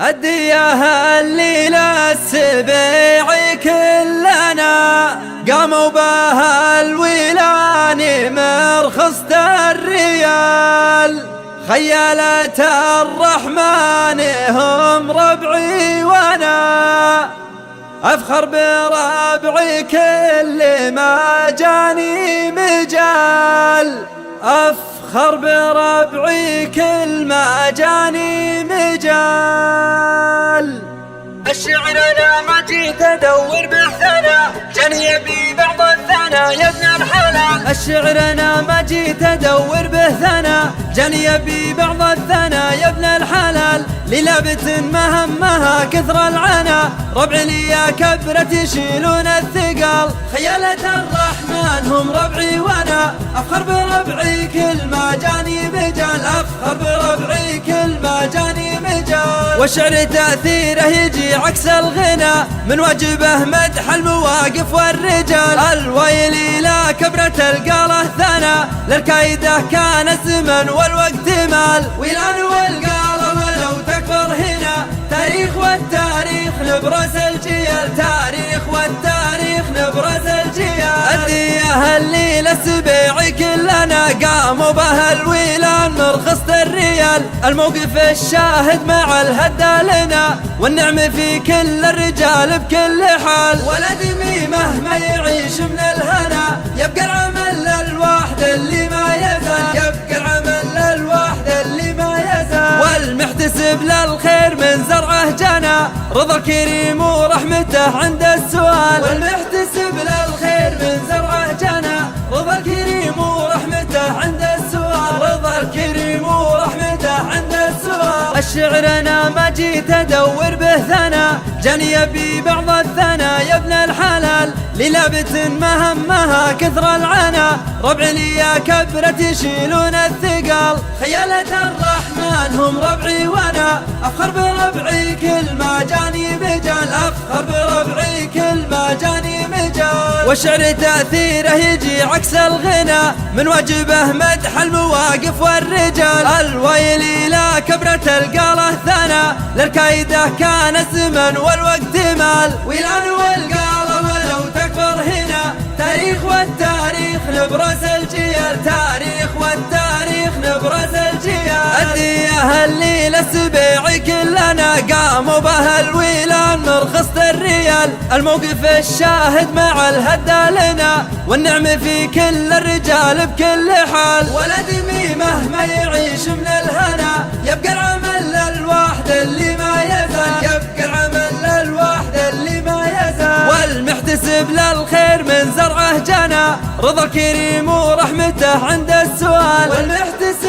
الدياه اللي للسبيع كلنا قاموا بها الويلان مرخصة الريال. خيالة الرحمن هم ربعي وانا افخر بربعي كل ما جاني مجال. افخر بربعي كل ما جاني مجال. الشعر انا ما جيت ادور بحثنا جاني يبي بعض الثنا يا ابن الحلال. الشعر انا ما جيت ادور بحثنا جاني يبي بعض الثنا يا ابن الحلال. للابت مهمها كثر العنا ربعي لي يا كبرت يشيلون الثقال. خيالة الرحمن هم ربعي وانا افخر بربعي كل ما جاني مجال. افخر بربعي كل ما جاني مجال. والشعر تأثيره يجي عكس الغنى من واجبه مدح المواقف والرجال. الويل لا كبرة القاله ثنا للكايده كان الزمن والوقت مال. ويلان والقاله ولو تكبر هنا تاريخ والتاريخ نبرز الجيال. تاريخ والتاريخ نبرز الجيال. الدياه اللي للسبيع كلنا قاموا بها الويلان مرخصة الريال. الموقف الشاهد مع الهدى لنا والنعم في كل الرجال بكل حال. ولدمي مهما يعيش من الهنا يبقى العمل للواحد اللي ما يزال. يبقى العمل للواحد اللي ما يزال. والمحتسب للخير من زرعه جنى رضا الكريم ورحمته عند السؤال. والمحتسب للخير من زرعه جنى رضا الكريم ورحمته عند السؤال. رضا الكريم ورحمته عند السؤال. الشعر انا ما جيت ادور به ثنا جاني يبي بعض الثنا يا ابن الحلال. للابت مهمها كثر العنا ربعي لي يا كبرت يشيلون الثقال. خيالة الرحمن هم ربعي وانا افخر بربعي كل ما جاني مجال. افخر بربعي كل ما جاني مجال. والشعر تأثيره يجي عكس الغنى من واجبه مدح المواقف والرجال. الويل لا كبرة القاله ثنا للكايده كان الزمن والوقت مال. ويلان والقاله ولو تكبر هنا تاريخ والتاريخ نبرز الجيال. تاريخ والتاريخ نبرز الجيال. الدياه اللي للسبيع كلنا قاموا بها الويلان مرخصة الريال. الموقف الشاهد مع الهدى لنا والنعم في كل الرجال بكل حال. ولدمي مهما يعيش من الهنا يبقى العمل للواحد اللي ما يزال. يبقى العمل للواحد اللي ما يزال. والمحتسب للخير من زرعه جنى رضا الكريم ورحمته عند السؤال. والمحتسب